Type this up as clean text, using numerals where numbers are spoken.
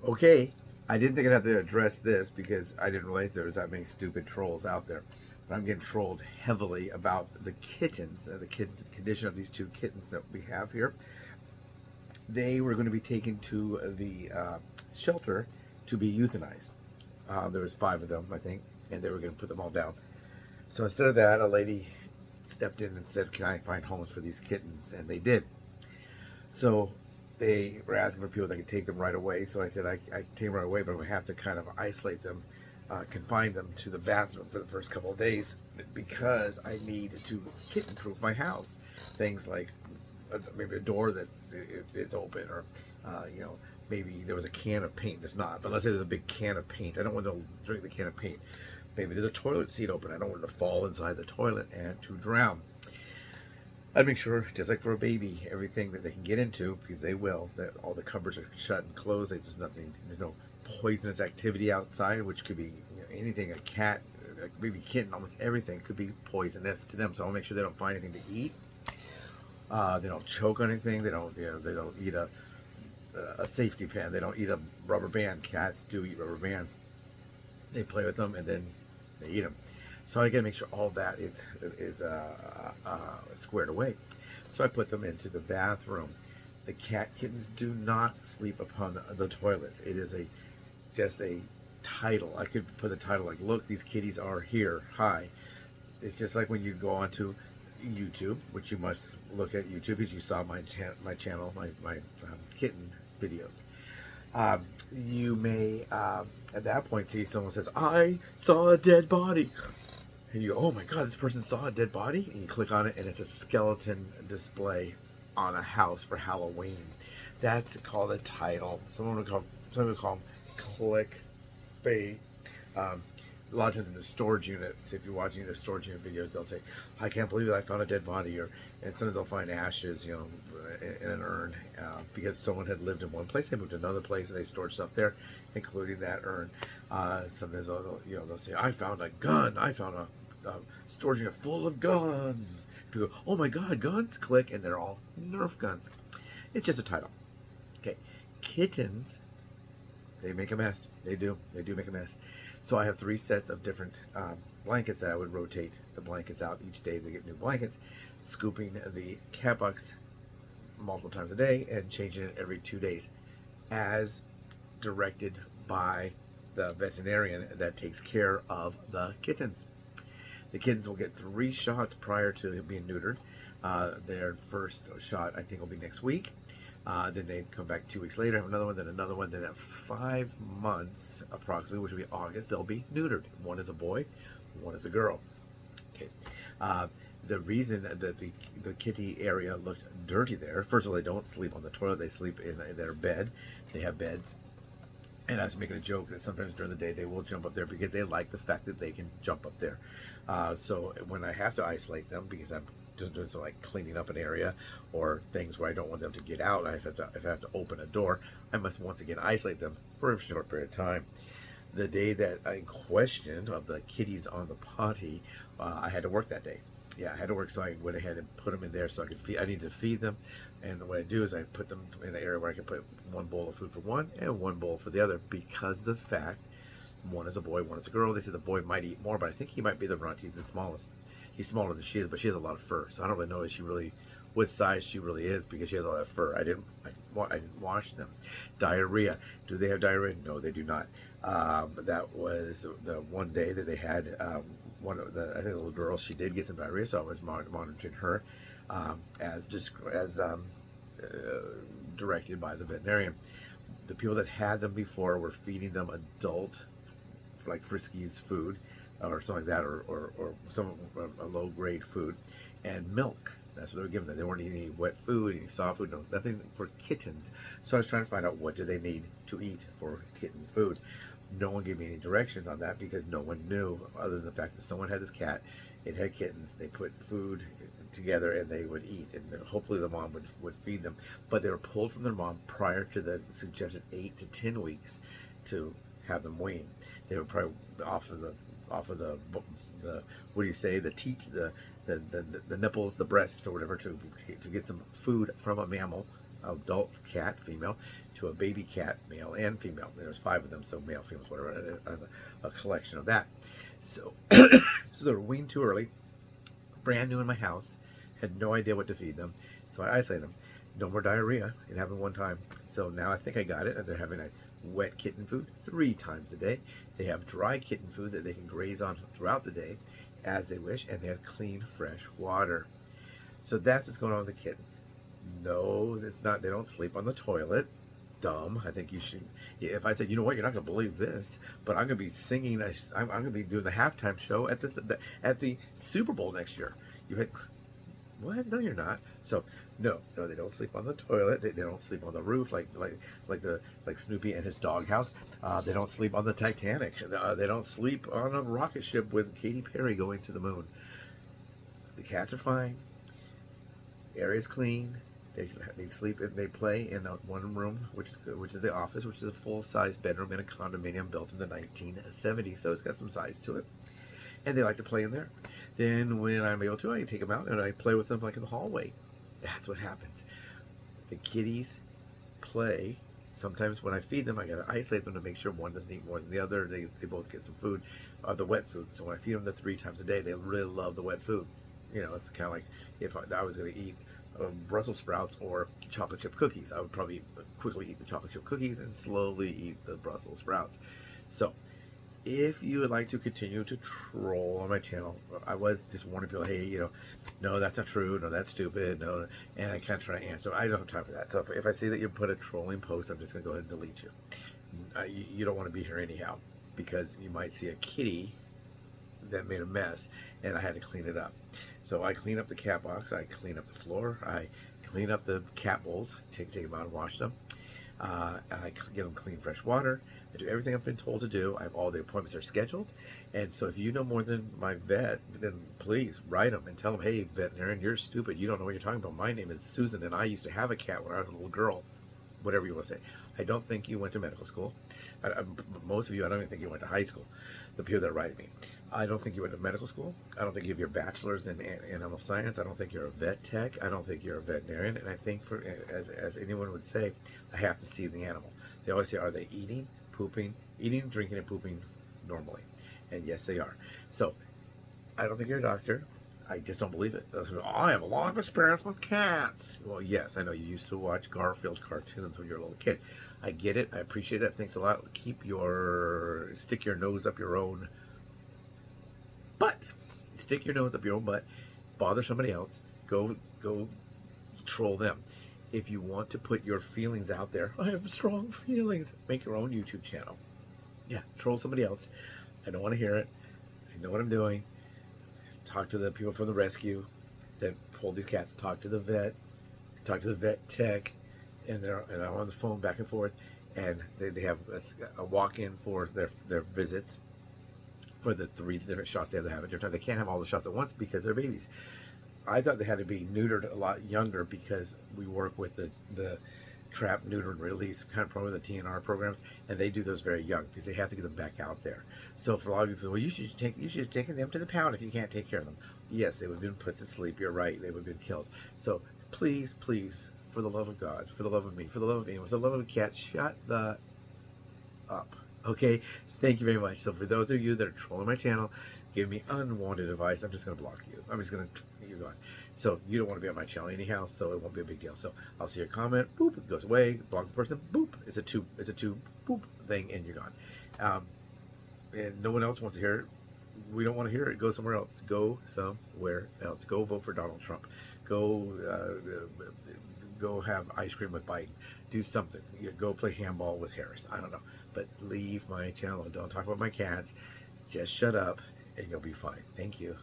Okay, I didn't think I'd have to address this because I didn't realize there was that many stupid trolls out there. But I'm getting trolled heavily about the kittens, condition of these two kittens that we have here. They were going to be taken to the shelter to be euthanized. There was 5 of them, I think, and they were going to put them all down. So instead of that, a lady stepped in and said, "Can I find homes for these kittens?" And they did. So they were asking for people that could take them right away. So I said, I can take them right away, but we have to kind of isolate them, confine them to the bathroom for the first couple of days because I need to kitten proof my house. Things like maybe a door that is open, or maybe there was a can of paint that's not. But let's say there's a big can of paint. I don't want to drink the can of paint. Maybe there's a toilet seat open. I don't want it to fall inside the toilet and to drown. I'd make sure, just like for a baby, everything that they can get into, because they will, that all the cupboards are shut and closed. There's nothing, there's no poisonous activity outside, which could be anything. A cat, a baby kitten, almost everything could be poisonous to them. So I'll make sure they don't find anything to eat. They don't choke on anything. They don't, they don't eat a safety pin. They don't eat a rubber band. Cats do eat rubber bands. They play with them and then they eat them. So I gotta make sure all that is squared away. So I put them into the bathroom. The kittens do not sleep upon the toilet. It is just a title. I could put the title like, "Look, these kitties are here. Hi." It's just like when you go onto YouTube, which you must look at YouTube because you saw my channel, my kitten videos. You may at that point see someone says, "I saw a dead body." And you go, "Oh my God, this person saw a dead body?" And you click on it, and it's a skeleton display on a house for Halloween. That's called a title. Some would call them clickbait. A lot of times in the storage units, if you're watching the storage unit videos, they'll say, "I can't believe it, I found a dead body," and sometimes they'll find ashes, in an urn, because someone had lived in one place, they moved to another place, and they stored stuff there, including that urn. Sometimes they'll say, "I found a gun. I found a storage unit full of guns." People go, "Oh my God, guns!" Click, and they're all Nerf guns. It's just a title. Okay, kittens. They make a mess. They do. They do make a mess. So I have 3 sets of different blankets that I would rotate the blankets out each day. They get new blankets, scooping the cat bucks multiple times a day and changing it every 2 days, as directed by the veterinarian that takes care of the kittens. The kittens will get 3 shots prior to being neutered. Their first shot, I think, will be next week. Then they come back 2 weeks later, have another one, then another one. Then at 5 months, approximately, which will be August, they'll be neutered. One is a boy, one is a girl. Okay. The reason that the kitty area looked dirty there, first of all, they don't sleep on the toilet. They sleep in their bed. They have beds. And I was making a joke that sometimes during the day they will jump up there because they like the fact that they can jump up there. So when I have to isolate them, because I'm doing some like cleaning up an area or things where I don't want them to get out, if I have to open a door, I must once again isolate them for a short period of time. The day that I questioned of the kitties on the potty, I had to work that day. Yeah, I had to work, so I went ahead and put them in there so I could feed. I needed to feed them, and what I do is I put them in an area where I can put 1 bowl of food for one and 1 bowl for the other, because of the fact one is a boy, one is a girl. They say the boy might eat more, but I think he might be the runt. He's the smallest. He's smaller than she is, but she has a lot of fur, so I don't really know if she really what size she really is because she has all that fur. I didn't wash them. Diarrhea. Do they have diarrhea? No, they do not. That was the one day that they had one of the, I think the little girl, she did get some diarrhea, so I was monitoring her as directed by the veterinarian. The people that had them before were feeding them adult, like Friskies food or something like that, or some a low grade food, and milk. That's what they were giving them. They weren't eating any wet food, any soft food, no, nothing for kittens. So I was trying to find out what do they need to eat for kitten food. No one gave me any directions on that because no one knew, other than the fact that someone had this cat, it had kittens, they put food together and they would eat, and hopefully the mom would feed them. But they were pulled from their mom prior to the suggested 8 to 10 weeks to have them wean. They were probably off of the what do you say, the teat, the nipples, the breast, or whatever, to get some food from a mammal adult cat, female, to a baby cat, male and female. There's 5 of them, so male, females, whatever, a collection of that. So, so they're weaned too early, brand new in my house, had no idea what to feed them, so I isolated them. No more diarrhea. It happened one time. So now I think I got it, and they're having a wet kitten food 3 times a day. They have dry kitten food that they can graze on throughout the day as they wish, and they have clean, fresh water. So that's what's going on with the kittens. No, it's not. They don't sleep on the toilet. Dumb. I think you should. If I said, you know what, you're not going to believe this, but I'm going to be singing. I'm going to be doing the halftime show at the Super Bowl next year. You had, what? No, you're not. So no, they don't sleep on the toilet. They don't sleep on the roof like Snoopy and his doghouse. They don't sleep on the Titanic. They don't sleep on a rocket ship with Katy Perry going to the moon. The cats are fine. Area's clean. They sleep and they play in one room, which is the office, which is a full-size bedroom in a condominium built in the 1970s. So it's got some size to it, and they like to play in there. Then when I'm able to, I take them out and I play with them like in the hallway. That's what happens. The kitties play. Sometimes when I feed them, I gotta isolate them to make sure one doesn't eat more than the other. They both get some food, the wet food. So when I feed them the 3 times a day, they really love the wet food. You know, it's kind of like if I was going to eat Brussels sprouts or chocolate chip cookies, I would probably quickly eat the chocolate chip cookies and slowly eat the Brussels sprouts. So if you would like to continue to troll on my channel, I was just warning people, hey, you know, no, that's not true, no, that's stupid, no, and I can't try to answer. I don't have time for that. So if I see that you put a trolling post, I'm just going to go ahead and delete you. You don't want to be here anyhow, because you might see a kitty that made a mess and I had to clean it up. So I clean up the cat box, I clean up the floor, I clean up the cat bowls, take them out and wash them. I give them clean, fresh water. I do everything I've been told to do. I have all the appointments are scheduled. And so if you know more than my vet, then please write them and tell them, hey, veterinarian, you're stupid. You don't know what you're talking about. My name is Susan, and I used to have a cat when I was a little girl. Whatever you want to say. I don't think you went to medical school. Most of you, I don't even think you went to high school. The people that write me. I don't think you went to medical school. I don't think you have your bachelor's in animal science. I don't think you're a vet tech. I don't think you're a veterinarian. And I think, as anyone would say, I have to see the animal. They always say, are they eating, drinking, and pooping normally? And yes, they are. So I don't think you're a doctor. I just don't believe it. I have a lot of experience with cats. Well, yes, I know you used to watch Garfield cartoons when you were a little kid. I get it. I appreciate that. Thanks a lot. Stick your nose up your own butt. Stick your nose up your own butt. Bother somebody else. Go troll them. If you want to put your feelings out there, I have strong feelings. Make your own YouTube channel. Yeah, troll somebody else. I don't want to hear it. I know what I'm doing. Talk to the people from the rescue that pulled these cats. Talk to the vet. Talk to the vet tech, and I'm on the phone back and forth. And they have a walk-in for their visits for the 3 different shots they have to have at different time. They can't have all the shots at once because they're babies. I thought they had to be neutered a lot younger because we work with the trap, neuter, and release kind of program, the TNR programs, and they do those very young because they have to get them back out there. So for a lot of people, well, you should have taken them to the pound if you can't take care of them. Yes, they would have been put to sleep. You're right. They would have been killed. So please, for the love of God, for the love of me, for the love of anyone, for the love of a cat, shut the up. Okay? Thank you very much. So for those of you that are trolling my channel, give me unwanted advice, I'm just going to block you. I'm just going to, you're gone. So you don't want to be on my channel anyhow, so it won't be a big deal. So I'll see your comment, boop, it goes away, block the person, boop, it's a two boop thing, and you're gone. And no one else wants to hear it. We don't want to hear it. Go somewhere else. Go somewhere else. Go vote for Donald Trump. Go have ice cream with Biden. Do something. Go play handball with Harris. I don't know. But leave my channel. Don't talk about my cats. Just shut up and you'll be fine. Thank you.